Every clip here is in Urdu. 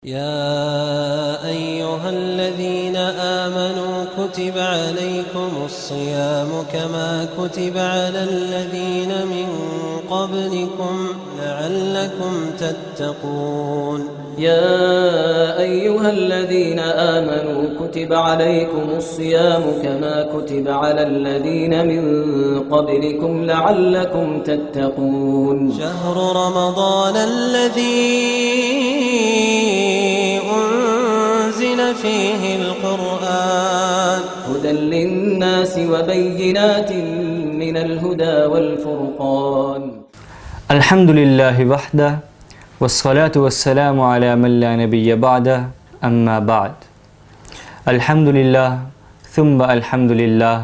يا أيها الذين آمنوا كتب عليكم الصيام كما كتب على الذين من قبلكم لعلكم تتقون يا أيها الذين آمنوا كتب عليكم الصيام كما كتب على الذين من قبلكم لعلكم تتقون شهر رمضان الذي أنزل فيه القرآن هدى للناس وبينات من الهدى والفرقان الحمد لله وحده والصلاة والسلام على من لا نبي بعده اما بعد الحمدللہ ثم الحمدللہ۔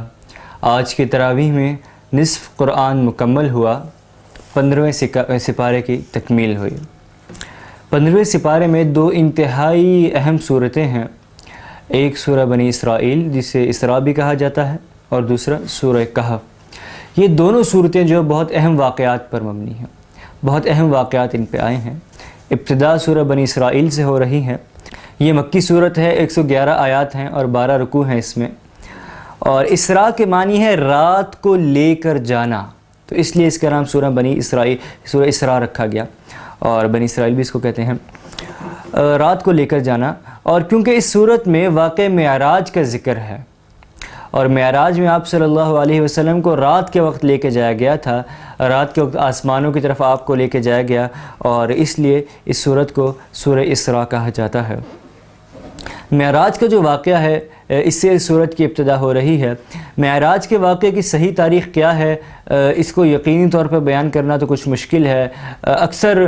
آج کی تراویح میں نصف قرآن مکمل ہوا، 15ویں سپارے کی تکمیل ہوئی۔ 15ویں سپارے میں دو انتہائی اہم صورتیں ہیں، ایک سورہ بنی اسرائیل جسے اسراء بھی کہا جاتا ہے اور دوسرا سورہ کہف۔ یہ دونوں صورتیں جو بہت اہم واقعات پر مبنی ہیں، بہت اہم واقعات ان پہ آئے ہیں۔ ابتدا سورہ بنی اسرائیل سے ہو رہی ہے۔ یہ مکی صورت ہے، 111 آیات ہیں اور 12 رکوع ہیں اس میں، اور اسراء کے معنی ہے رات کو لے کر جانا، تو اس لیے اس کا نام سورہ بنی اسرائیل، سورہ اسراء رکھا گیا، اور بنی اسرائیل بھی اس کو کہتے ہیں، رات کو لے کر جانا۔ اور کیونکہ اس صورت میں واقع معراج کا ذکر ہے، اور معراج میں آپ صلی اللہ علیہ وسلم کو رات کے وقت لے کے جایا گیا تھا، رات کے وقت آسمانوں کی طرف آپ کو لے کے جایا گیا، اور اس لیے اس صورت کو سورہ اسراء کہا جاتا ہے۔ معراج کا جو واقعہ ہے اس سے اس صورت کی ابتدا ہو رہی ہے۔ معراج کے واقعے کی صحیح تاریخ کیا ہے اس کو یقینی طور پر بیان کرنا تو کچھ مشکل ہے۔ اکثر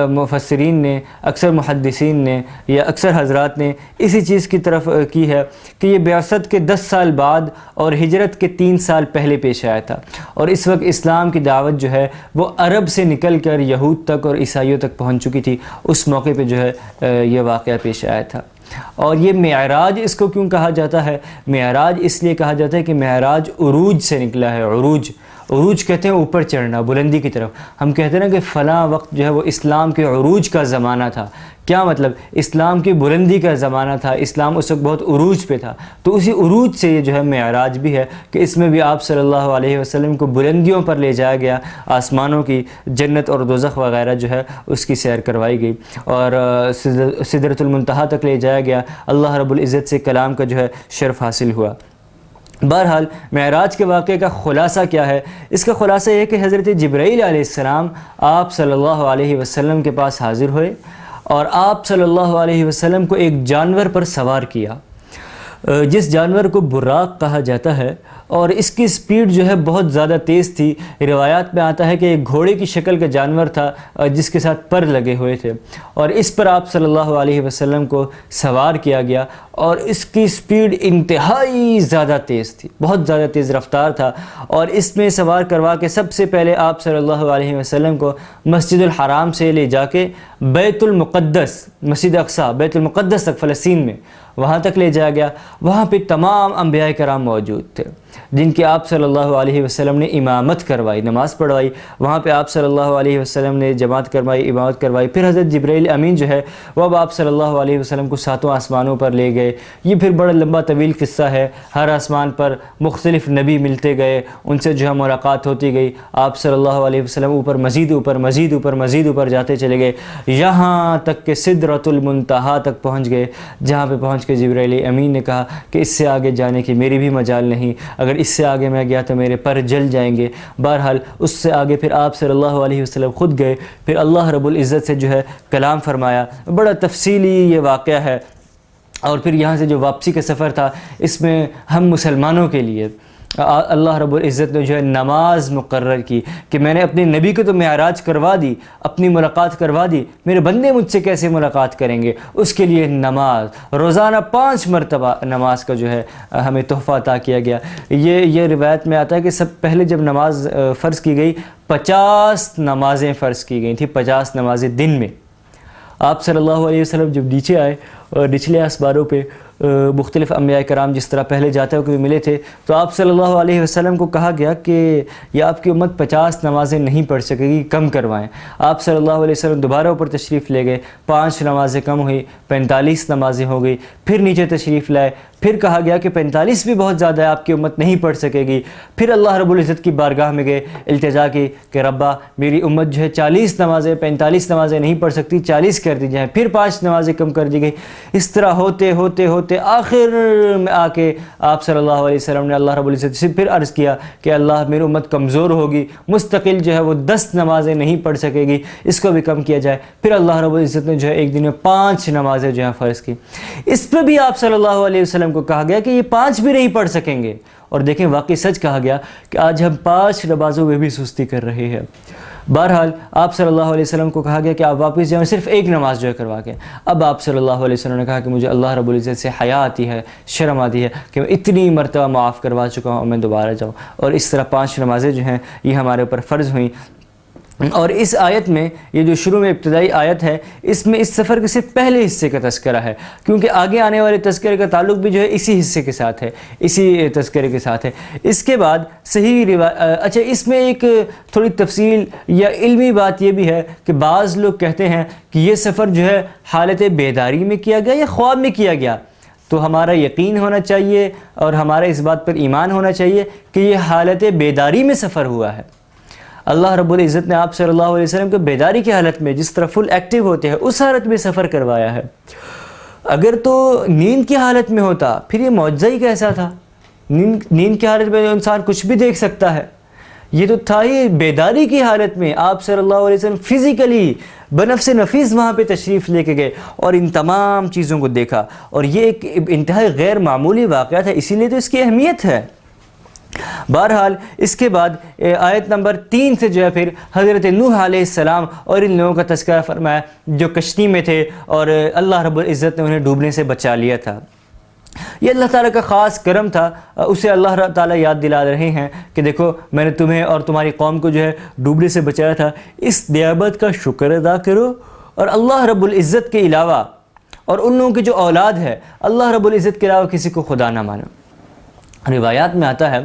مفسرین نے، اکثر محدثین نے یا اکثر حضرات نے اسی چیز کی طرف کی ہے کہ یہ بعثت کے 10 سال بعد اور ہجرت کے 3 سال پہلے پیش آیا تھا، اور اس وقت اسلام کی دعوت جو ہے وہ عرب سے نکل کر یہود تک اور عیسائیوں تک پہنچ چکی تھی۔ اس موقع پہ جو ہے یہ واقعہ پیش آیا تھا۔ اور یہ معراج اس کو کیوں کہا جاتا ہے؟ معراج اس لیے کہا جاتا ہے کہ معراج عروج سے نکلا ہے۔ عروج کہتے ہیں اوپر چڑھنا، بلندی کی طرف۔ ہم کہتے ہیں نا کہ فلاں وقت جو ہے وہ اسلام کے عروج کا زمانہ تھا۔ کیا مطلب؟ اسلام کی بلندی کا زمانہ تھا، اسلام اس وقت بہت عروج پہ تھا، تو اسی عروج سے یہ جو ہے معراج بھی ہے کہ اس میں بھی آپ صلی اللہ علیہ وسلم کو بلندیوں پر لے جایا گیا، آسمانوں کی جنت اور دوزخ وغیرہ جو ہے اس کی سیر کروائی گئی، اور سدرۃ المنتہا تک لے جایا گیا، اللہ رب العزت سے کلام کا جو ہے شرف حاصل ہوا۔ بہرحال معراج کے واقعے کا خلاصہ کیا ہے؟ اس کا خلاصہ یہ ہے کہ حضرت جبرائیل علیہ السلام آپ صلی اللہ علیہ وسلم کے پاس حاضر ہوئے، اور آپ صلی اللہ علیہ وسلم کو ایک جانور پر سوار کیا، جس جانور کو براق کہا جاتا ہے، اور اس کی سپیڈ جو ہے بہت زیادہ تیز تھی۔ روایات میں آتا ہے کہ ایک گھوڑے کی شکل کا جانور تھا جس کے ساتھ پر لگے ہوئے تھے، اور اس پر آپ صلی اللہ علیہ وسلم کو سوار کیا گیا، اور اس کی سپیڈ انتہائی زیادہ تیز تھی، بہت زیادہ تیز رفتار تھا، اور اس میں سوار کروا کے سب سے پہلے آپ صلی اللہ علیہ وسلم کو مسجد الحرام سے لے جا کے بیت المقدس، مسجد اقصی، بیت المقدس تک، فلسطین میں، وہاں تک لے جایا گیا۔ وہاں پہ تمام انبیاء کرام موجود تھے جن کی آپ صلی اللہ علیہ وسلم نے امامت کروائی، نماز پڑھوائی، وہاں پہ آپ صلی اللہ علیہ وسلم نے جماعت کروائی، امامت کروائی۔ پھر حضرت جبرائیل امین جو ہے وہ اب آپ صلی اللہ علیہ وسلم کو 7 آسمانوں پر لے گئے۔ یہ پھر بڑا لمبا طویل قصہ ہے، ہر آسمان پر مختلف نبی ملتے گئے، ان سے جو ہے ملاقات ہوتی گئی، آپ صلی اللہ علیہ وسلم اوپر مزید اوپر مزید اوپر مزید اوپر جاتے چلے گئے، یہاں تک کہ سدرۃ المنتہا تک پہنچ گئے، جہاں پہ پہنچ کے جبرائیل امین نے کہا کہ اس سے آگے جانے کی میری بھی مجال نہیں، اگر اس سے آگے میں گیا تو میرے پر جل جائیں گے۔ بہرحال اس سے آگے پھر آپ صلی اللہ علیہ وسلم خود گئے، پھر اللہ رب العزت سے جو ہے کلام فرمایا۔ بڑا تفصیلی یہ واقعہ ہے، اور پھر یہاں سے جو واپسی کا سفر تھا اس میں ہم مسلمانوں کے لیے اللہ رب العزت نے جو ہے نماز مقرر کی کہ میں نے اپنے نبی کو تو معراج کروا دی، اپنی ملاقات کروا دی، میرے بندے مجھ سے کیسے ملاقات کریں گے؟ اس کے لیے نماز، روزانہ 5 مرتبہ نماز کا جو ہے ہمیں تحفہ عطا کیا گیا۔ یہ روایت میں آتا ہے کہ سب پہلے جب نماز فرض کی گئی 50 نمازیں فرض کی گئی تھیں، 50 نمازیں دن میں۔ آپ صلی اللہ علیہ وسلم جب نیچے آئے نچلے آسمانوں پہ مختلف انبیاء کرام جس طرح پہلے جاتے ہوئے ملے تھے، تو آپ صلی اللہ علیہ وسلم کو کہا گیا کہ یہ آپ کی امت 50 نمازیں نہیں پڑھ سکے گی، کم کروائیں۔ آپ صلی اللہ علیہ وسلم دوبارہ اوپر تشریف لے گئے، 5 نمازیں کم ہوئی، 45 نمازیں ہو گئی، پھر نیچے تشریف لائے، پھر کہا گیا کہ 45 بھی بہت زیادہ ہے، آپ کی امت نہیں پڑھ سکے گی۔ پھر اللہ رب العزت کی بارگاہ میں گئے، التجا کی کہ ربا میری امت جو ہے 40 نمازیں 45 نمازیں نہیں پڑھ سکتی، 40 کر دی جائیں، پھر 5 نمازیں کم کر دی گئی۔ اس طرح ہوتے ہوتے ہوتے آخر میں آ کے آپ صلی اللہ علیہ وسلم نے اللہ رب العزت سے پھر عرض کیا کہ اللہ میری امت کمزور ہوگی، مستقل جو ہے وہ 10 نمازیں نہیں پڑھ سکے گی، اس کو بھی کم کیا جائے۔ پھر اللہ رب العزت نے جو ہے ایک دن میں 5 نمازیں جو ہیں فرض کی۔ اس پہ بھی آپ صلی اللہ علیہ وسلم کو کہا گیا کہ یہ 5 بھی نہیں پڑھ سکیں گے، اور دیکھیں واقعی سچ کہا گیا کہ آج ہم 5 نمازوں میں بھی سستی کر رہے ہیں۔ بہرحال آپ صلی اللہ علیہ وسلم کو کہا گیا کہ آپ واپس جائیں، صرف ایک نماز جو ہے کروا کے۔ اب آپ صلی اللہ علیہ وسلم نے کہا کہ مجھے اللہ رب العزت سے حیا آتی ہے، شرم آتی ہے کہ میں اتنی مرتبہ معاف کروا چکا ہوں اور میں دوبارہ جاؤں، اور اس طرح 5 نمازیں جو ہیں یہ ہمارے اوپر فرض ہوئیں۔ اور اس آیت میں یہ جو شروع میں ابتدائی آیت ہے، اس میں اس سفر کے صرف پہلے حصے کا تذکرہ ہے، کیونکہ آگے آنے والے تذکرے کا تعلق بھی جو ہے اسی حصے کے ساتھ ہے، اسی تذکرے کے ساتھ ہے۔ اس کے بعد صحیح اچھا اس میں ایک تھوڑی تفصیل یا علمی بات یہ بھی ہے کہ بعض لوگ کہتے ہیں کہ یہ سفر جو ہے حالت بیداری میں کیا گیا یا خواب میں کیا گیا، تو ہمارا یقین ہونا چاہیے اور ہمارا اس بات پر ایمان ہونا چاہیے کہ یہ حالت بیداری میں سفر ہوا ہے۔ اللہ رب العزت نے آپ صلی اللہ علیہ وسلم کو بیداری کی حالت میں جس طرح فل ایکٹیو ہوتے ہیں اس حالت میں سفر کروایا ہے۔ اگر تو نیند کی حالت میں ہوتا پھر یہ معجزہ ہی کیسا تھا؟ نیند کی حالت میں انسان کچھ بھی دیکھ سکتا ہے، یہ تو تھا ہی بیداری کی حالت میں آپ صلی اللہ علیہ وسلم فزیکلی بنفس نفیس وہاں پہ تشریف لے کے گئے اور ان تمام چیزوں کو دیکھا، اور یہ ایک انتہائی غیر معمولی واقعہ تھا، اسی لیے تو اس کی اہمیت ہے۔ بہرحال اس کے بعد آیت نمبر 3 سے جو ہے پھر حضرت نوح علیہ السلام اور ان لوگوں کا تذکرہ فرمایا جو کشتی میں تھے اور اللہ رب العزت نے انہیں ڈوبنے سے بچا لیا تھا۔ یہ اللہ تعالیٰ کا خاص کرم تھا، اسے اللہ تعالیٰ یاد دلا رہے ہیں کہ دیکھو میں نے تمہیں اور تمہاری قوم کو جو ہے ڈوبنے سے بچایا تھا، اس نعمت کا شکر ادا کرو اور اللہ رب العزت کے علاوہ اور ان لوگوں کی جو اولاد ہے اللہ رب العزت کے علاوہ کسی کو خدا نہ مانو۔ روایات میں آتا ہے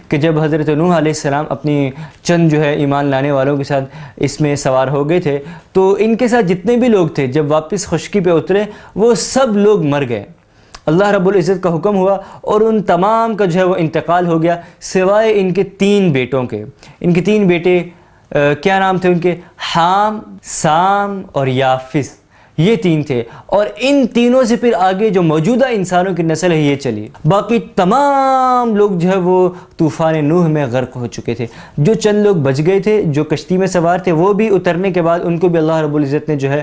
کہ جب حضرت نوح علیہ السلام اپنی چند جو ہے ایمان لانے والوں کے ساتھ اس میں سوار ہو گئے تھے، تو ان کے ساتھ جتنے بھی لوگ تھے جب واپس خشکی پہ اترے وہ سب لوگ مر گئے۔ اللہ رب العزت کا حکم ہوا اور ان تمام کا جو ہے وہ انتقال ہو گیا سوائے ان کے 3 بیٹوں کے۔ ان کے 3 بیٹے کیا نام تھے ان کے؟ حام، سام اور یافس، یہ 3 تھے، اور ان تینوں سے پھر آگے جو موجودہ انسانوں کی نسل ہے یہ چلی۔ باقی تمام لوگ جو ہے وہ طوفان نوح میں غرق ہو چکے تھے۔ جو چند لوگ بچ گئے تھے جو کشتی میں سوار تھے وہ بھی اترنے کے بعد ان کو بھی اللہ رب العزت نے جو ہے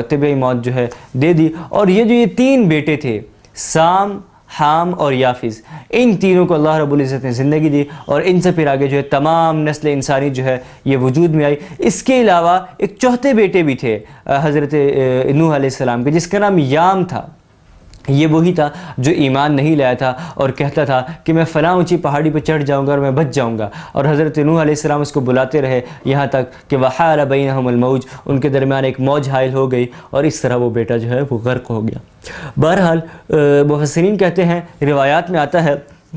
طبعی موت جو ہے دے دی۔ اور یہ 3 بیٹے تھے سام، حام اور یافس، ان تینوں کو اللہ رب العزت نے زندگی دی اور ان سے پھر آگے جو ہے تمام نسل انسانی جو ہے یہ وجود میں آئی۔ اس کے علاوہ ایک چوتھے بیٹے بھی تھے حضرت نوح علیہ السلام کے، جس کا نام یام تھا۔ یہ وہی تھا جو ایمان نہیں لایا تھا اور کہتا تھا کہ میں فلاں اونچی پہاڑی پہ چڑھ جاؤں گا اور میں بچ جاؤں گا، اور حضرت نوح علیہ السلام اس کو بلاتے رہے یہاں تک کہ وحال بینہم الموج، ان کے درمیان ایک موج حائل ہو گئی اور اس طرح وہ بیٹا جو ہے وہ غرق ہو گیا۔ بہرحال مفسرین کہتے ہیں، روایات میں آتا ہے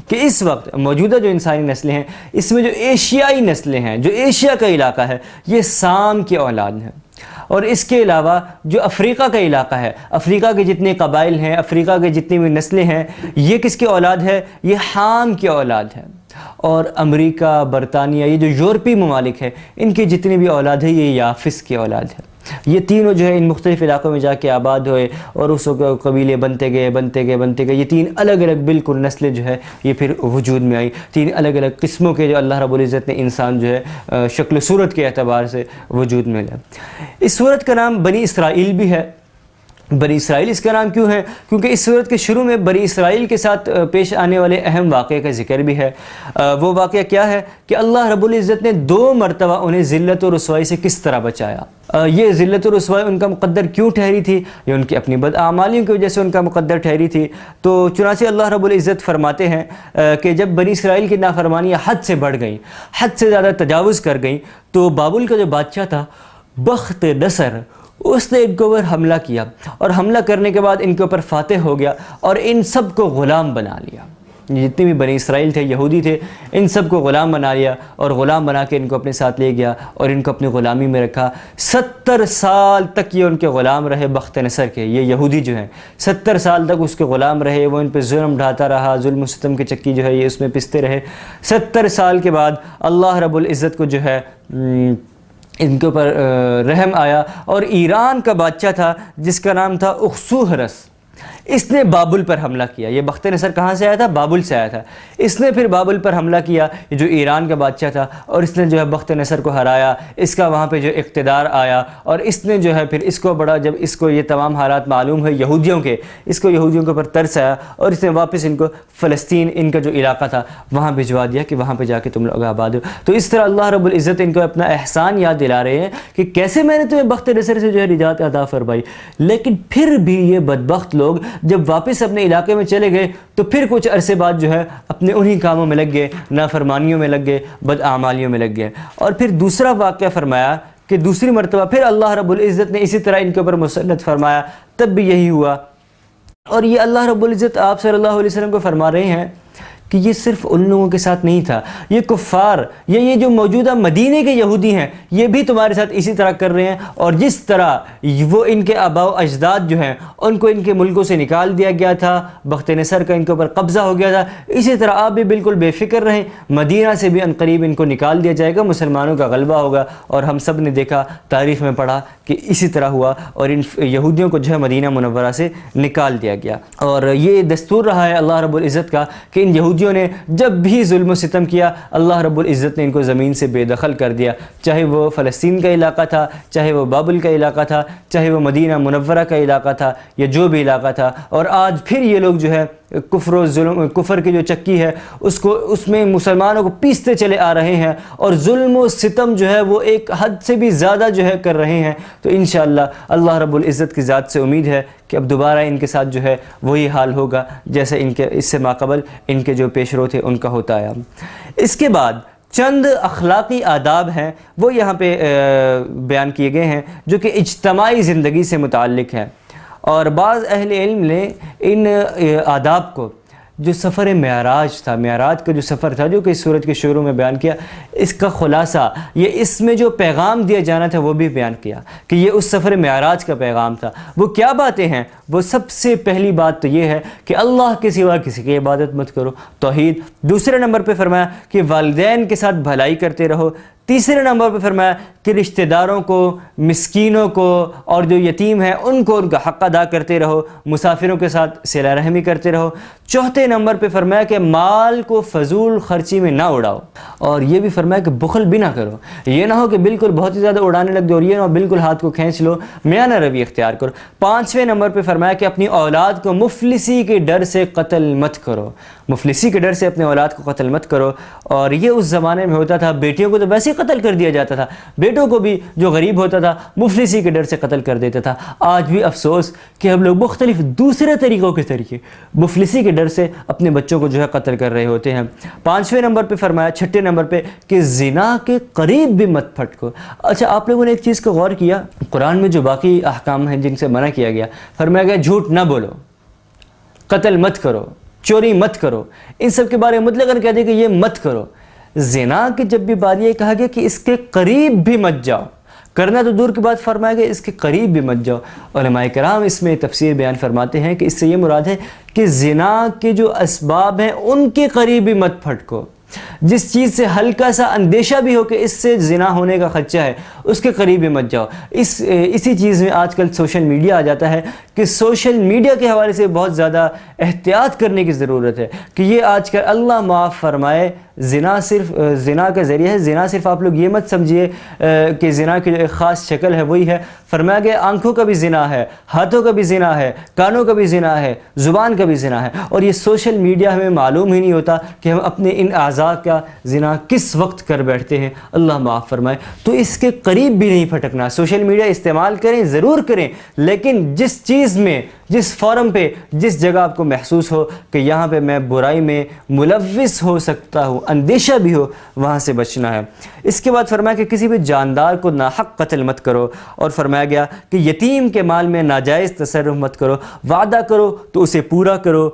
کہ اس وقت موجودہ جو انسانی نسلیں ہیں اس میں جو ایشیائی نسلیں ہیں، جو ایشیا کا علاقہ ہے، یہ سام کی اولاد ہیں، اور اس کے علاوہ جو افریقہ کا علاقہ ہے، افریقہ کے جتنے قبائل ہیں، افریقہ کے جتنی بھی نسلیں ہیں، یہ کس کی اولاد ہے؟ یہ حام کی اولاد ہے۔ اور امریکہ، برطانیہ، یہ جو یورپی ممالک ہیں، ان کی جتنی بھی اولاد ہے یہ یافس کی اولاد ہے۔ یہ تینوں جو ہے ان مختلف علاقوں میں جا کے آباد ہوئے اور اس وقت قبیلے بنتے گئے۔ یہ 3 الگ الگ بالکل نسلیں جو ہے یہ پھر وجود میں آئی، 3 الگ الگ قسموں کے جو اللہ رب العزت نے انسان جو ہے شکل و صورت کے اعتبار سے وجود میں لیا۔ اس صورت کا نام بنی اسرائیل بھی ہے۔ بنی اسرائیل اس کا نام کیوں ہے؟ کیونکہ اس صورت کے شروع میں بنی اسرائیل کے ساتھ پیش آنے والے اہم واقعے کا ذکر بھی ہے۔ وہ واقعہ کیا ہے کہ اللہ رب العزت نے 2 مرتبہ انہیں ذلت و رسوائی سے کس طرح بچایا۔ یہ ذلت و رسوائی ان کا مقدر کیوں ٹھہری تھی؟ یہ ان کی اپنی بداعمالیوں کی وجہ سے ان کا مقدر ٹھہری تھی۔ تو چنانچہ اللہ رب العزت فرماتے ہیں کہ جب بنی اسرائیل کی نافرمانیاں حد سے بڑھ گئیں، حد سے زیادہ تجاوز کر گئیں، تو بابل کا جو بادشاہ تھا بخت نصر، اس نے ان کے اوپر حملہ کیا، اور حملہ کرنے کے بعد ان کے اوپر فاتح ہو گیا اور ان سب کو غلام بنا لیا۔ جتنے بھی بنی اسرائیل تھے، یہودی تھے، ان سب کو غلام بنا لیا، اور غلام بنا کے ان کو اپنے ساتھ لے گیا اور ان کو اپنی غلامی میں رکھا۔ 70 سال تک یہ ان کے غلام رہے بخت نصر کے، یہ یہودی جو ہیں 70 سال تک اس کے غلام رہے، وہ ان پہ ظلم ڈھاتا رہا، ظلم و ستم کی چکی جو ہے یہ اس میں پستے رہے۔ 70 سال کے بعد اللہ رب العزت کو جو ہے ان کے اوپر رحم آیا، اور ایران کا بادشاہ تھا جس کا نام تھا اخسوہرس، اس نے بابل پر حملہ کیا۔ یہ بخت نصر کہاں سے آیا تھا؟ بابل سے آیا تھا۔ اس نے پھر بابل پر حملہ کیا، یہ جو ایران کا بادشاہ تھا، اور اس نے جو ہے بخت نصر کو ہرایا، اس کا وہاں پہ جو اقتدار آیا، اور اس نے جو ہے پھر اس کو بڑا، جب اس کو یہ تمام حالات معلوم ہوئے یہودیوں کے، اس کو یہودیوں کے اوپر ترس آیا، اور اس نے واپس ان کو فلسطین، ان کا جو علاقہ تھا وہاں بھجوا دیا کہ وہاں پہ جا کے تم لوگ آباد ہو۔ تو اس طرح اللہ رب العزت ان کو اپنا احسان یاد دلا رہے ہیں کہ کیسے میں نے تمہیں بخت نصر سے جو ہے نجات عطا فرمائی، لیکن پھر بھی یہ بدبخت لوگ جب واپس اپنے علاقے میں چلے گئے تو پھر کچھ عرصے بعد جو ہے اپنے انہی کاموں میں لگ گئے، نافرمانیوں میں لگ گئے، بدعمالیوں میں لگ گئے۔ اور پھر دوسرا واقعہ فرمایا کہ دوسری مرتبہ پھر اللہ رب العزت نے اسی طرح ان کے اوپر مسلط فرمایا، تب بھی یہی ہوا۔ اور یہ اللہ رب العزت آپ صلی اللہ علیہ وسلم کو فرما رہے ہیں کہ یہ صرف ان لوگوں کے ساتھ نہیں تھا، یہ کفار، یہ جو موجودہ مدینے کے یہودی ہیں، یہ بھی تمہارے ساتھ اسی طرح کر رہے ہیں، اور جس طرح وہ ان کے آباء و اجداد جو ہیں ان کو ان کے ملکوں سے نکال دیا گیا تھا، بخت نصر کا ان کے اوپر قبضہ ہو گیا تھا، اسی طرح آپ بھی بالکل بے فکر رہیں، مدینہ سے بھی عنقریب ان کو نکال دیا جائے گا، مسلمانوں کا غلبہ ہوگا۔ اور ہم سب نے دیکھا، تاریخ میں پڑھا کہ اسی طرح ہوا، اور ان یہودیوں کو جو ہے مدینہ منورہ سے نکال دیا گیا۔ اور یہ دستور رہا ہے اللہ رب العزت کا کہ ان یہودیوں نے جب بھی ظلم و ستم کیا، اللہ رب العزت نے ان کو زمین سے بے دخل کر دیا، چاہے وہ فلسطین کا علاقہ تھا، چاہے وہ بابل کا علاقہ تھا، چاہے وہ مدینہ منورہ کا علاقہ تھا، یا جو بھی علاقہ تھا۔ اور آج پھر یہ لوگ جو ہے کفر و ظلم، کفر کی جو چکی ہے اس میں مسلمانوں کو پیستے چلے آ رہے ہیں، اور ظلم و ستم جو ہے وہ ایک حد سے بھی زیادہ جو ہے کر رہے ہیں۔ تو انشاءاللہ اللہ رب العزت کی ذات سے امید ہے کہ اب دوبارہ ان کے ساتھ جو ہے وہی حال ہوگا جیسے ان کے اس سے ماقبل ان کے جو پیش رو تھے ان کا ہوتا آیا۔ اس کے بعد چند اخلاقی آداب ہیں وہ یہاں پہ بیان کیے گئے ہیں جو کہ اجتماعی زندگی سے متعلق ہیں، اور بعض اہل علم نے ان آداب کو، جو سفر معراج تھا، معراج کا جو سفر تھا جو کہ اس سورت کے شروع میں بیان کیا، اس کا خلاصہ، یہ اس میں جو پیغام دیا جانا تھا وہ بھی بیان کیا کہ یہ اس سفر معراج کا پیغام تھا۔ وہ کیا باتیں ہیں؟ وہ سب سے پہلی بات تو یہ ہے کہ اللہ کے سوا کسی کی عبادت مت کرو، توحید۔ دوسرے نمبر پہ فرمایا کہ والدین کے ساتھ بھلائی کرتے رہو۔ تیسرے نمبر پہ فرمایا کہ رشتہ داروں کو، مسکینوں کو، اور جو یتیم ہیں ان کو ان کا حق ادا کرتے رہو، مسافروں کے ساتھ صلہ رحمی کرتے رہو۔ چوتھے نمبر پہ فرمایا کہ مال کو فضول خرچی میں نہ اڑاؤ، اور یہ بھی فرمایا کہ بخل بھی نہ کرو، یہ نہ ہو کہ بالکل بہت ہی زیادہ اڑانے لگ دو، اور یہ نہ ہو بالکل ہاتھ کو کھینچ لو، میانہ روی اختیار کرو۔ پانچویں نمبر پہ فرمایا کہ اپنی اولاد کو مفلسی کے ڈر سے قتل مت کرو، مفلسی کے ڈر سے اپنے اولاد کو قتل مت کرو۔ اور یہ اس زمانے میں ہوتا تھا، بیٹیوں کو تو ویسے ہی قتل کر دیا جاتا تھا، بیٹوں کو بھی جو غریب ہوتا تھا مفلسی کے ڈر سے قتل کر دیتا تھا۔ آج بھی افسوس کہ ہم لوگ مختلف دوسرے طریقوں کے ذریعے مفلسی کے ڈر سے اپنے بچوں کو جو ہے قتل کر رہے ہوتے ہیں۔ پانچویں نمبر پہ فرمایا، چھٹے نمبر پہ، کہ زنا کے قریب بھی مت پھٹکو۔ اچھا، آپ لوگوں نے ایک چیز کو غور کیا، قرآن میں جو باقی احکام ہیں جن سے منع کیا گیا، فرمایا گیا جھوٹ نہ بولو، قتل مت کرو، چوری مت کرو، ان سب کے بارے میں مطلقاً کہہ دیا کہ یہ مت کرو۔ زنا کی جب بھی بات یہ کہا گیا کہ اس کے قریب بھی مت جاؤ، کرنا تو دور کی بات، فرمایا گیا اس کے قریب بھی مت جاؤ۔ علماء کرام اس میں تفسیر بیان فرماتے ہیں کہ اس سے یہ مراد ہے کہ زنا کے جو اسباب ہیں ان کے قریب بھی مت پھٹکو، جس چیز سے ہلکا سا اندیشہ بھی ہو کہ اس سے زنا ہونے کا خدشہ ہے اس کے قریب بھی مت جاؤ۔ اسی چیز میں آج کل سوشل میڈیا آ جاتا ہے کہ سوشل میڈیا کے حوالے سے بہت زیادہ احتیاط کرنے کی ضرورت ہے کہ یہ آج کل اللہ معاف فرمائے زنا صرف زنا کا ذریعہ ہے۔ زنا صرف آپ لوگ یہ مت سمجھیے کہ زنا کی جو ایک خاص شکل ہے وہی ہے، فرمایا گیا آنکھوں کا بھی زنا ہے، ہاتھوں کا بھی زنا ہے، کانوں کا بھی زنا ہے، زبان کا بھی زنا ہے، اور یہ سوشل میڈیا ہمیں معلوم ہی نہیں ہوتا کہ ہم اپنے ان اعضاء کا زنا کس وقت کر بیٹھتے ہیں، اللہ معاف فرمائے۔ تو اس کے قریب بھی نہیں پھٹکنا۔ سوشل میڈیا استعمال کریں، ضرور کریں، لیکن جس چیز میں، جس فورم پہ، جس جگہ آپ کو محسوس ہو کہ یہاں پہ میں برائی میں ملوث ہو سکتا ہوں، اندیشہ بھی ہو وہاں سے بچنا ہے۔ اس کے بعد فرمایا کہ کسی بھی جاندار کو ناحق قتل مت کرو، اور فرمایا گیا کہ یتیم کے مال میں ناجائز تصرف مت کرو، وعدہ کرو تو اسے پورا کرو،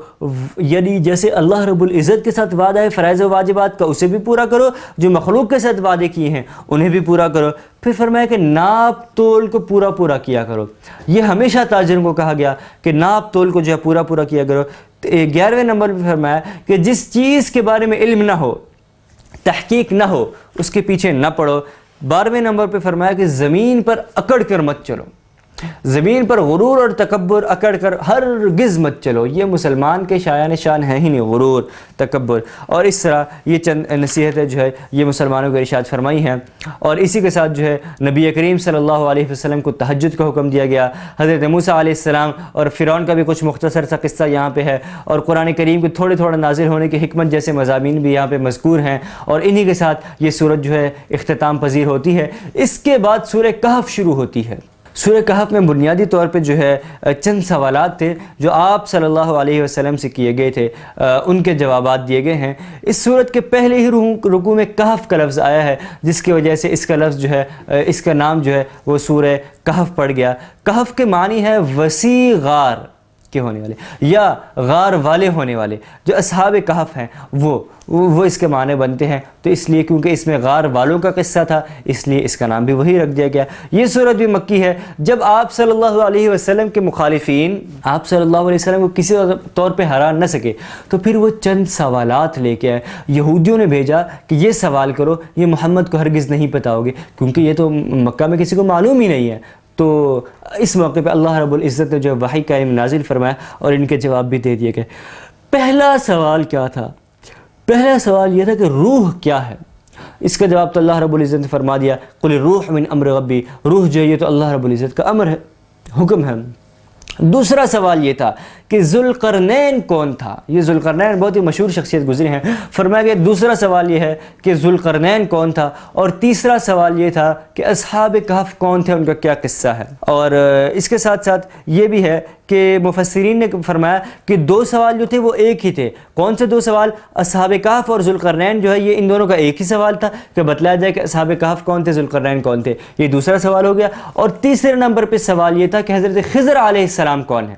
یعنی جیسے اللہ رب العزت کے ساتھ وعدہ ہے فرائض و واجبات کا اسے بھی پورا کرو، جو مخلوق کے ساتھ وعدے کیے ہیں انہیں بھی پورا کرو۔ پھر فرمایا کہ ناپ تول کو پورا کیا کرو، یہ ہمیشہ تاجروں کو کہا گیا کہ ناپ تول کو جو ہے پورا کیا کرو۔ 11ویں نمبر پہ فرمایا کہ جس چیز کے بارے میں علم نہ ہو، تحقیق نہ ہو، اس کے پیچھے نہ پڑو۔ 12ویں نمبر پہ فرمایا کہ زمین پر اکڑ کر مت چلو، زمین پر غرور اور تکبر اکڑ کر ہرگز مت چلو، یہ مسلمان کے شایان شان ہے ہی نہیں، غرور تکبر۔ اور اس طرح یہ چند نصیحتیں جو ہے یہ مسلمانوں کو ارشاد فرمائی ہیں۔ اور اسی کے ساتھ جو ہے نبی کریم صلی اللہ علیہ وسلم کو تہجد کا حکم دیا گیا۔ حضرت موسیٰ علیہ السلام اور فرعون کا بھی کچھ مختصر سا قصہ یہاں پہ ہے، اور قرآن کریم کے تھوڑے نازل ہونے کی حکمت جیسے مضامین بھی یہاں پہ مذکور ہیں، اور انہی کے ساتھ یہ سورت جو ہے اختتام پذیر ہوتی ہے۔ اس کے بعد سورہ کہف شروع ہوتی ہے۔ سورہ کہف میں بنیادی طور پہ جو ہے چند سوالات تھے جو آپ صلی اللہ علیہ وسلم سے کیے گئے تھے، ان کے جوابات دیے گئے ہیں۔ اس سورت کے پہلے ہی رکوع میں کہف کا لفظ آیا ہے، جس کی وجہ سے اس کا لفظ جو ہے اس کا نام جو ہے وہ سورہ کہف پڑ گیا۔ کہف کے معنی ہے وسیع غار کے ہونے والے یا غار والے ہونے والے، جو اصحاب کہف ہیں وہ اس کے معنی بنتے ہیں۔ تو اس لیے کیونکہ اس میں غار والوں کا قصہ تھا، اس لیے اس کا نام بھی وہی رکھ دیا گیا۔ یہ سورت بھی مکی ہے۔ جب آپ صلی اللہ علیہ وسلم کے مخالفین آپ صلی اللہ علیہ وسلم کو کسی طور پہ ہرا نہ سکے، تو پھر وہ چند سوالات لے کے آئے۔ یہودیوں نے بھیجا کہ یہ سوال کرو، یہ محمد کو ہرگز نہیں بتاؤ گے، کیونکہ یہ تو مکہ میں کسی کو معلوم ہی نہیں ہے۔ تو اس موقع پہ اللہ رب العزت نے جو وحی کا نازل فرمایا اور ان کے جواب بھی دے دیے گئے۔ پہلا سوال کیا تھا؟ پہلا سوال یہ تھا کہ روح کیا ہے؟ اس کا جواب تو اللہ رب العزت نے فرما دیا، قل الروح من امر ربی، روح جو ہے یہ تو اللہ رب العزت کا امر ہے، حکم ہے۔ دوسرا سوال یہ تھا کہ ذوالقرنین کون تھا؟ یہ ذوالقرنین بہت ہی مشہور شخصیت گزری ہیں۔ فرمایا گیا دوسرا سوال یہ ہے کہ ذوالقرنین کون تھا، اور تیسرا سوال یہ تھا کہ اصحاب کہف کون تھے، ان کا کیا قصہ ہے۔ اور اس کے ساتھ ساتھ یہ بھی ہے کہ مفسرین نے فرمایا کہ دو سوال جو تھے وہ ایک ہی تھے۔ کون سے دو سوال؟ اصحاب کہف اور ذوالقرنین جو ہے یہ ان دونوں کا ایک ہی سوال تھا کہ بتلایا جائے کہ اصحاب کہف کون تھے، ذوالقرنین کون تھے، یہ دوسرا سوال ہو گیا۔ اور تیسرے نمبر پہ سوال یہ تھا کہ حضرت خضر علیہ السلام کون ہے،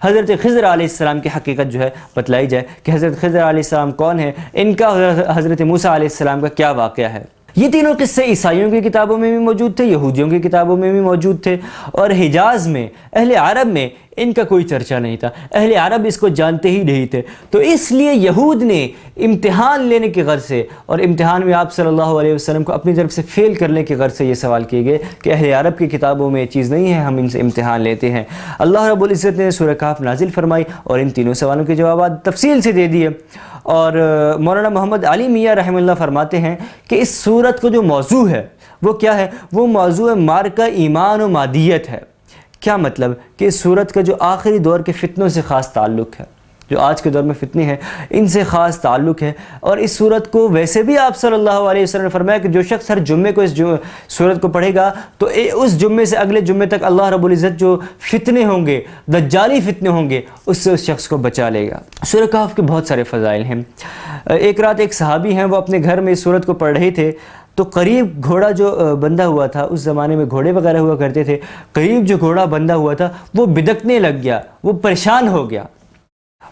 حضرت خضر علیہ السلام کی حقیقت جو ہے بتلائی جائے کہ حضرت خضر علیہ السلام کون ہے، ان کا حضرت موسیٰ علیہ السلام کا کیا واقعہ ہے۔ یہ تینوں قصے عیسائیوں کی کتابوں میں بھی موجود تھے، یہودیوں کی کتابوں میں بھی موجود تھے، اور حجاز میں اہل عرب میں ان کا کوئی چرچا نہیں تھا، اہل عرب اس کو جانتے ہی نہیں تھے۔ تو اس لیے یہود نے امتحان لینے کی غرض سے، اور امتحان میں آپ صلی اللہ علیہ وسلم کو اپنی طرف سے فیل کرنے کی غرض سے یہ سوال کیے گئے کہ اہل عرب کی کتابوں میں یہ چیز نہیں ہے، ہم ان سے امتحان لیتے ہیں۔ اللہ رب العزت نے سورہ کہف نازل فرمائی اور ان تینوں سوالوں کے جوابات تفصیل سے دے دیے۔ اور مولانا محمد علی میاں رحمہ اللہ فرماتے ہیں کہ اس سورت کو جو موضوع ہے وہ کیا ہے؟ وہ موضوع معرکہ ایمان و مادیت ہے۔ کیا مطلب؟ کہ اس سورت کا جو آخری دور کے فتنوں سے خاص تعلق ہے، جو آج کے دور میں فتنے ہیں ان سے خاص تعلق ہے۔ اور اس سورت کو ویسے بھی آپ صلی اللہ علیہ وسلم نے فرمایا کہ جو شخص ہر جمعے کو اس سورت کو پڑھے گا تو اس جمعے سے اگلے جمعے تک اللہ رب العزت جو فتنے ہوں گے، دجالی فتنے ہوں گے، اس سے اس شخص کو بچا لے گا۔ سورہ کہف کے بہت سارے فضائل ہیں۔ ایک رات ایک صحابی ہیں، وہ اپنے گھر میں اس سورت کو پڑھ رہے تھے، تو قریب گھوڑا جو بندھا ہوا تھا، اس زمانے میں گھوڑے وغیرہ ہوا کرتے تھے، قریب جو گھوڑا بندھا ہوا تھا وہ بدکنے لگ گیا، وہ پریشان ہو گیا۔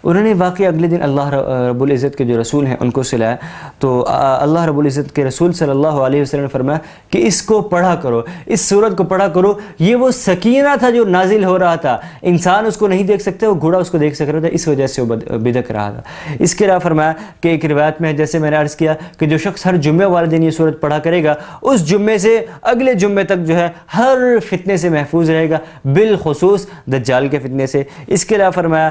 انہوں نے واقعی اگلے دن اللہ رب العزت کے جو رسول ہیں ان کو سلایا، تو اللہ رب العزت کے رسول صلی اللہ علیہ وسلم نے فرمایا کہ اس کو پڑھا کرو، اس سورت کو پڑھا کرو۔ یہ وہ سکینہ تھا جو نازل ہو رہا تھا، انسان اس کو نہیں دیکھ سکتے، وہ گھوڑا اس کو دیکھ سک رہا تھا، اس وجہ سے وہ بدک رہا تھا۔ اس کے علاوہ فرمایا کہ ایک روایت میں جیسے میں نے عرض کیا کہ جو شخص ہر جمعہ والے دن یہ سورت پڑھا کرے گا، اس جمعے سے اگلے جمعے تک جو ہے ہر فتنے سے محفوظ رہے گا، بالخصوص دجال کے فتنے سے۔ اس کے علاوہ فرمایا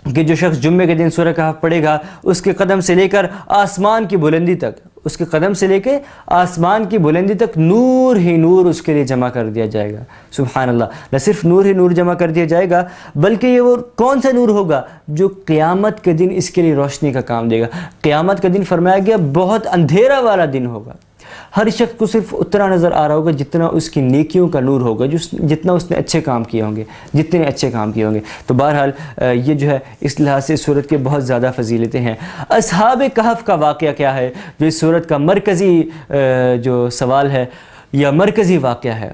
کہ جو شخص جمعے کے دن سورہ کہف پڑھے گا، اس کے قدم سے لے کر آسمان کی بلندی تک، اس کے قدم سے لے کے آسمان کی بلندی تک نور ہی نور اس کے لیے جمع کر دیا جائے گا۔ سبحان اللہ، نہ صرف نور ہی نور جمع کر دیا جائے گا، بلکہ یہ وہ کون سا نور ہوگا جو قیامت کے دن اس کے لیے روشنی کا کام دے گا۔ قیامت کا دن فرمایا گیا بہت اندھیرا والا دن ہوگا، ہر شخص کو صرف اتنا نظر آ رہا ہوگا جتنا اس کی نیکیوں کا نور ہوگا، جتنا اس نے اچھے کام کیے ہوں گے، جتنے اچھے کام کیے ہوں گے۔ تو بہرحال یہ جو ہے اس لحاظ سے سورت کے بہت زیادہ فضیلتیں ہیں۔ اصحاب کہف کا واقعہ کیا ہے، جو اس سورت کا مرکزی جو سوال ہے یا مرکزی واقعہ ہے۔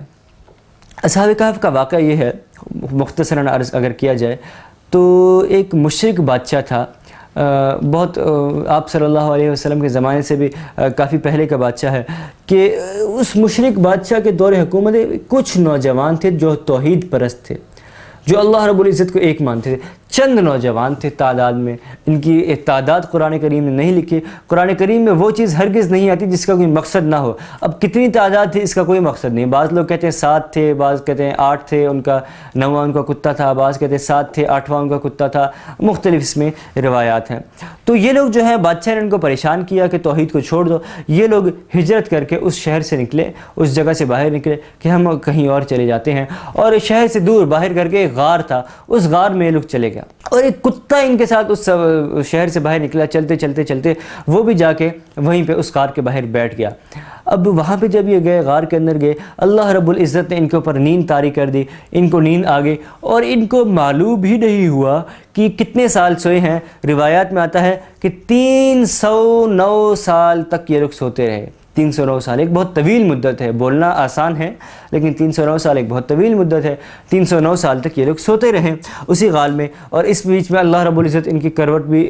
اصحاب کہف کا واقعہ یہ ہے، مختصراً عرض اگر کیا جائے تو ایک مشرک بادشاہ تھا، بہت آپ صلی اللہ علیہ وسلم کے زمانے سے بھی کافی پہلے کا بادشاہ ہے، کہ اس مشرک بادشاہ کے دور حکومت کچھ نوجوان تھے جو توحید پرست تھے، جو اللہ رب العزت کو ایک مانتے تھے۔ چند نوجوان تھے تعداد میں، ان کی تعداد قرآن کریم نے نہیں لکھی۔ قرآن کریم میں وہ چیز ہرگز نہیں آتی جس کا کوئی مقصد نہ ہو۔ اب کتنی تعداد تھی اس کا کوئی مقصد نہیں، بعض لوگ کہتے ہیں 7 تھے، بعض کہتے ہیں 8 تھے، ان کا 9واں ان کا کتا تھا، بعض کہتے ہیں 7 تھے 8واں ان کا کتا تھا، مختلف اس میں روایات ہیں۔ تو یہ لوگ جو ہے بادشاہ نے ان کو پریشان کیا کہ توحید کو چھوڑ دو۔ یہ لوگ ہجرت کر کے اس شہر سے نکلے، اس جگہ سے باہر نکلے کہ ہم کہیں اور چلے جاتے ہیں، اور شہر سے دور باہر کر کے ایک غار تھا، اس غار میں یہ لوگ چلے گئے، اور ایک کتا ان کے ساتھ اس شہر سے باہر نکلا، چلتے چلتے چلتے وہ بھی جا کے وہیں پہ اس غار کے باہر بیٹھ گیا۔ اب وہاں پہ جب یہ گئے، غار کے اندر گئے، اللہ رب العزت نے ان کے اوپر نیند طاری کر دی، ان کو نیند آ گئی، اور ان کو معلوم بھی نہیں ہوا کہ کتنے سال سوئے ہیں۔ روایات میں آتا ہے کہ 309 سال تک یہ لوگ سوتے رہے۔ 309 سال ایک بہت طویل مدت ہے، بولنا آسان ہے لیکن 309 سال ایک بہت طویل مدت ہے۔ 309 سال تک یہ لوگ سوتے رہے اسی غار میں، اور اس بیچ میں اللہ رب العزت ان کی کروٹ بھی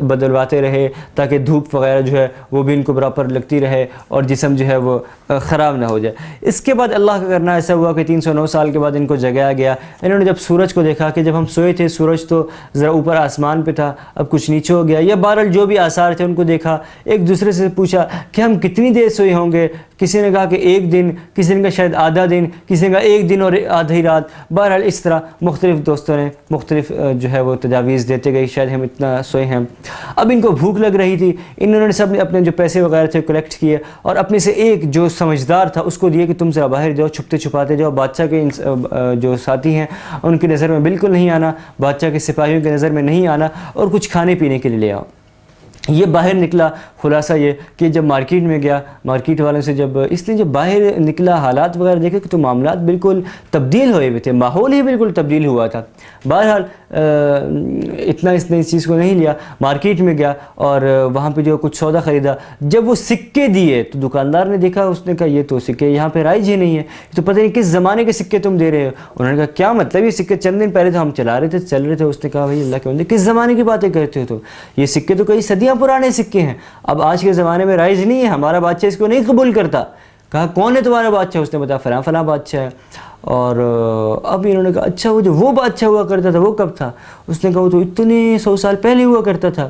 بدلواتے رہے تاکہ دھوپ وغیرہ جو ہے وہ بھی ان کو برابر لگتی رہے اور جسم جو ہے وہ خراب نہ ہو جائے۔ اس کے بعد اللہ کا کرنا ایسا ہوا کہ 309 سال کے بعد ان کو جگایا گیا۔ انہوں نے جب سورج کو دیکھا کہ جب ہم سوئے تھے سورج تو ذرا اوپر آسمان پہ تھا، اب کچھ نیچے ہو گیا، یا بہرحال جو بھی آثار تھے ان کو دیکھا، ایک دوسرے سے پوچھا کہ ہم کتنی دیر سوئے ہوں گے۔ کسی نے کہا کہ 1 دن، کسی نے کہا شاید آدھا دن، کسی نے کہا 1 دن اور آدھی رات۔ بہرحال اس طرح مختلف دوستوں نے مختلف جو ہے وہ تجاویز دیتے گئے، شاید ہم اتنا سوئے ہیں۔ اب ان کو بھوک لگ رہی تھی، انہوں نے سب نے اپنے جو پیسے وغیرہ تھے کلیکٹ کیے، اور اپنے سے ایک جو سمجھدار تھا اس کو دیے کہ تم ذرا باہر جاؤ، چھپتے چھپاتے جاؤ، بادشاہ کے جو ساتھی ہیں ان کی نظر میں بالکل نہیں آنا، بادشاہ کے سپاہیوں کی نظر میں نہیں آنا، اور کچھ کھانے پینے کے لیے لے آؤ۔ یہ باہر نکلا، خلاصہ یہ کہ جب مارکیٹ میں گیا، مارکیٹ والوں سے جب اس نے جب باہر نکلا، حالات وغیرہ دیکھے کہ تو معاملات بالکل تبدیل ہوئے ہوئے تھے، ماحول ہی بالکل تبدیل ہوا تھا۔ بہرحال اتنا اس نے اس چیز کو نہیں لیا، مارکیٹ میں گیا اور وہاں پہ جو کچھ سودا خریدا۔ جب وہ سکے دیے تو دکاندار نے دیکھا، اس نے کہا یہ تو سکے یہاں پہ رائج ہی نہیں ہے، تو پتہ نہیں کس زمانے کے سکے تم دے رہے ہو۔ انہوں نے کہا کیا مطلب، یہ سکے چند دن پہلے تو ہم چل رہے تھے۔ اس نے کہا بھائی اللہ کے بندے کس زمانے کی باتیں کرتے ہو تم، یہ سکے تو کئی صدیاں پرانے سکے ہیں، اب آج کے زمانے میں رائج نہیں ہے، ہمارا بادشاہ اس کو نہیں قبول کرتا۔ کہا کون ہے تمہارا بادشاہ؟ اس نے بتایا فلاں فلاں بادشاہ ہے۔ اور اب انہوں نے کہا اچھا وہ بادشاہ ہوا کرتا تھا وہ کب تھا؟ اس نے کہا وہ تو اتنے 100 سال پہلے ہوا کرتا تھا۔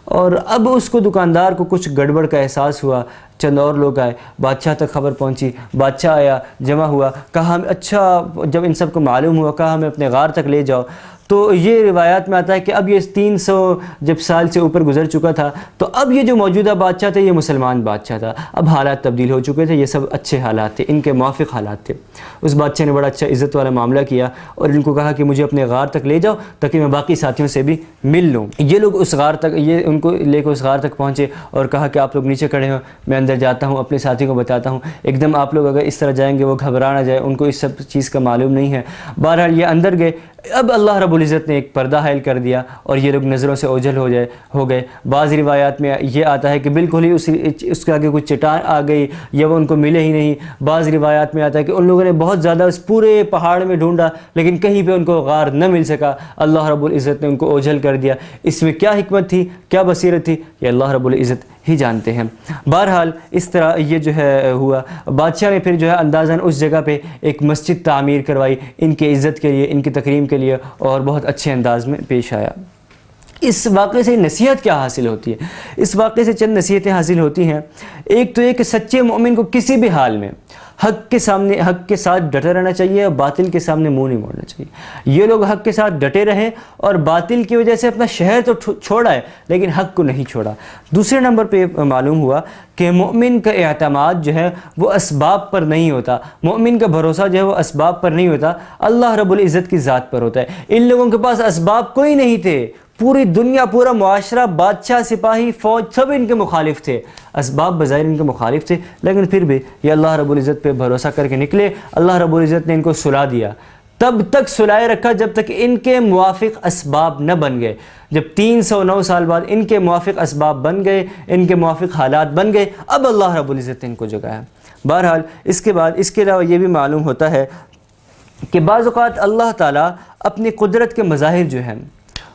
اور اب اس کو دکاندار کو کچھ گڑبڑ کا احساس ہوا، چند اور لوگ آئے، بادشاہ تک خبر پہنچی، بادشاہ آیا، جمع ہوا، کہا اچھا جب ان سب کو معلوم ہوا کہا ہمیں اپنے غار تک لے جاؤ۔ تو یہ روایات میں آتا ہے کہ اب یہ 300 جب سال سے اوپر گزر چکا تھا، تو اب یہ جو موجودہ بادشاہ تھے یہ مسلمان بادشاہ تھا، اب حالات تبدیل ہو چکے تھے، یہ سب اچھے حالات تھے، ان کے موافق حالات تھے۔ اس بادشاہ نے بڑا اچھا عزت والا معاملہ کیا اور ان کو کہا کہ مجھے اپنے غار تک لے جاؤ تاکہ میں باقی ساتھیوں سے بھی مل لوں۔ یہ لوگ اس غار تک، یہ ان کو لے کے اس غار تک پہنچے اور کہا کہ آپ لوگ نیچے کھڑے ہو، میں اندر جاتا ہوں، اپنے ساتھی کو بتاتا ہوں۔ ایک دم آپ لوگ اگر اس طرح جائیں گے وہ گھبرا نہ جائے، ان کو اس سب چیز کا معلوم نہیں ہے۔ بہرحال یہ اندر گئے، اب اللہ رب العزت نے ایک پردہ حائل کر دیا اور یہ لوگ نظروں سے اوجھل ہو گئے۔ بعض روایات میں یہ آتا ہے کہ بالکل ہی اس کے آگے کوئی چٹان آ گئی یا وہ ان کو ملے ہی نہیں۔ بعض روایات میں آتا ہے کہ ان لوگوں نے بہت زیادہ اس پورے پہاڑ میں ڈھونڈا لیکن کہیں پہ ان کو غار نہ مل سکا، اللہ رب العزت نے ان کو اوجھل کر دیا۔ اس میں کیا حکمت تھی، کیا بصیرت تھی، یہ اللہ رب العزت ہی جانتے ہیں۔ بہرحال اس طرح یہ جو ہے ہوا، بادشاہ نے پھر جو ہے اندازاً اس جگہ پہ ایک مسجد تعمیر کروائی ان کی عزت کے لیے، ان کی تکریم کے لیے، اور بہت اچھے انداز میں پیش آیا۔ اس واقعے سے نصیحت کیا حاصل ہوتی ہے؟ اس واقعے سے چند نصیحتیں حاصل ہوتی ہیں۔ ایک تو یہ کہ سچے مومن کو کسی بھی حال میں حق کے سامنے، حق کے ساتھ ڈٹے رہنا چاہیے اور باطل کے سامنے منہ نہیں موڑنا چاہیے۔ یہ لوگ حق کے ساتھ ڈٹے رہیں اور باطل کی وجہ سے اپنا شہر تو چھوڑا ہے لیکن حق کو نہیں چھوڑا۔ دوسرے نمبر پہ معلوم ہوا کہ مومن کا اعتماد جو ہے وہ اسباب پر نہیں ہوتا، مومن کا بھروسہ جو ہے وہ اسباب پر نہیں ہوتا، اللہ رب العزت کی ذات پر ہوتا ہے۔ ان لوگوں کے پاس اسباب کوئی نہیں تھے، پوری دنیا، پورا معاشرہ، بادشاہ، سپاہی، فوج، سب ان کے مخالف تھے، اسباب بظاہر ان کے مخالف تھے، لیکن پھر بھی یہ اللہ رب العزت پہ بھروسہ کر کے نکلے۔ اللہ رب العزت نے ان کو سلا دیا، تب تک سلائے رکھا جب تک ان کے موافق اسباب نہ بن گئے۔ جب 309 سال بعد ان کے موافق اسباب بن گئے، ان کے موافق حالات بن گئے، اب اللہ رب العزت نے ان کو جگایا۔ بہرحال اس کے بعد اس کے علاوہ یہ بھی معلوم ہوتا ہے کہ بعض اوقات اللہ تعالیٰ اپنی قدرت کے مظاہر جو ہیں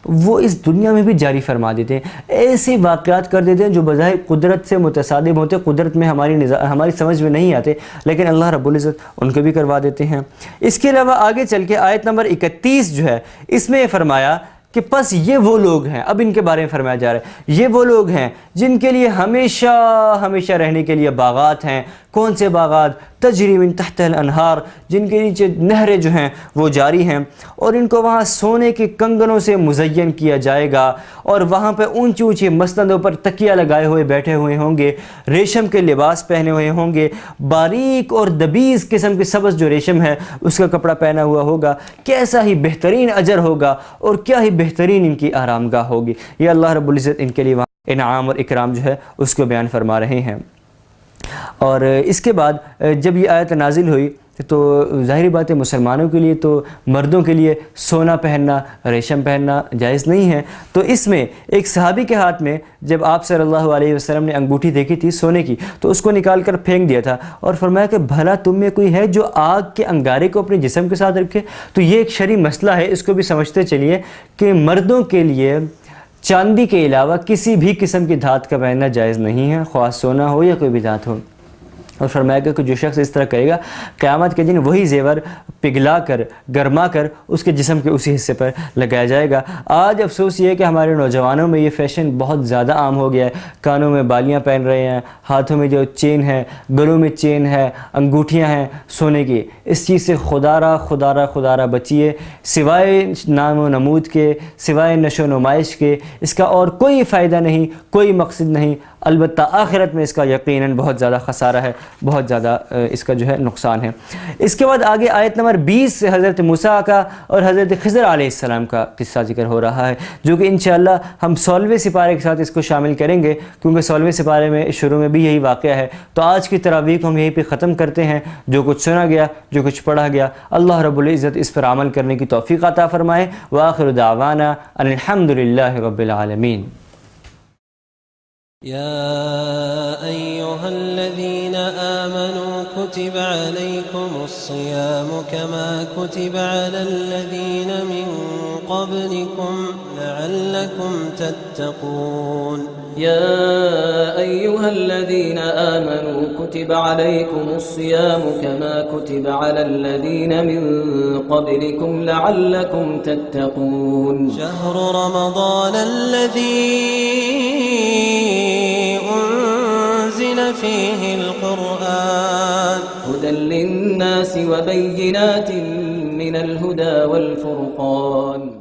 وہ اس دنیا میں بھی جاری فرما دیتے ہیں، ایسے واقعات کر دیتے ہیں جو بظاہر قدرت سے متصادم ہوتے، قدرت میں ہماری سمجھ میں نہیں آتے، لیکن اللہ رب العزت ان کو بھی کروا دیتے ہیں۔ اس کے علاوہ آگے چل کے آیت نمبر 31 جو ہے اس میں یہ فرمایا کہ پس یہ وہ لوگ ہیں، اب ان کے بارے میں فرمایا جا رہا ہے، یہ وہ لوگ ہیں جن کے لیے ہمیشہ ہمیشہ رہنے کے لیے باغات ہیں۔ کون سے باغات؟ تجری من تحت الانہار، جن کے نیچے نہریں جو ہیں وہ جاری ہیں، اور ان کو وہاں سونے کے کنگنوں سے مزین کیا جائے گا، اور وہاں پہ اونچی اونچی مسندوں پر تکیہ لگائے ہوئے بیٹھے ہوئے ہوں گے، ریشم کے لباس پہنے ہوئے ہوں گے، باریک اور دبیز قسم کے سبز جو ریشم ہے اس کا کپڑا پہنا ہوا ہوگا۔ کیسا ہی بہترین اجر ہوگا اور کیا ہی بہترین ان کی آرام گاہ ہوگی۔ یہ اللہ رب العزت ان کے لیے وہاں انعام اور اکرام جو ہے اس کو بیان فرما رہے ہیں۔ اور اس کے بعد جب یہ آیت نازل ہوئی تو ظاہری بات ہے مسلمانوں کے لیے تو مردوں کے لیے سونا پہننا، ریشم پہننا جائز نہیں ہے، تو اس میں ایک صحابی کے ہاتھ میں جب آپ صلی اللہ علیہ وسلم نے انگوٹھی دیکھی تھی سونے کی تو اس کو نکال کر پھینک دیا تھا، اور فرمایا کہ بھلا تم میں کوئی ہے جو آگ کے انگارے کو اپنے جسم کے ساتھ رکھے؟ تو یہ ایک شرعی مسئلہ ہے، اس کو بھی سمجھتے چلیے کہ مردوں کے لیے چاندی کے علاوہ کسی بھی قسم کی دھات کا پہننا جائز نہیں ہے، خواہ سونا ہو یا کوئی بھی دھات ہو۔ اور فرمایا کہ جو شخص اس طرح کرے گا قیامت کے دن وہی زیور پگھلا کر گرما کر اس کے جسم کے اسی حصے پر لگایا جائے گا۔ آج افسوس یہ ہے کہ ہمارے نوجوانوں میں یہ فیشن بہت زیادہ عام ہو گیا ہے، کانوں میں بالیاں پہن رہے ہیں، ہاتھوں میں جو چین ہے، گلوں میں چین ہے، انگوٹھیاں ہیں سونے کی۔ اس چیز سے خدا را بچیے، سوائے نام و نمود کے، سوائے نشو و نمائش کے اس کا اور کوئی فائدہ نہیں، کوئی مقصد نہیں، البتہ آخرت میں اس کا یقیناً بہت زیادہ خسارہ ہے، بہت زیادہ اس کا جو ہے نقصان ہے۔ اس کے بعد آگے آیت نمبر 20 سے حضرت موسیٰ کا اور حضرت خضر علیہ السلام کا قصہ ذکر ہو رہا ہے، جو کہ انشاءاللہ ہم 16ویں سپارے کے ساتھ اس کو شامل کریں گے، کیونکہ 16ویں سپارے میں شروع میں بھی یہی واقعہ ہے۔ تو آج کی تراویح کو ہم یہیں پہ ختم کرتے ہیں۔ جو کچھ سنا گیا، جو کچھ پڑھا گیا، اللہ رب العزت اس پر عمل کرنے کی توفیق عطا فرمائے۔ وآخر دعوانا ان الحمدللہ رب العالمین۔ يا أيها الذين آمنوا كتب عليكم الصيام كما كتب على الذين من قبلكم لعلكم تتقون يا أيها الذين آمنوا كتب عليكم الصيام كما كتب على الذين من قبلكم لعلكم تتقون شهر رمضان الذي أنزل فيه القرآن هدى للناس وبينات من الهدى والفرقان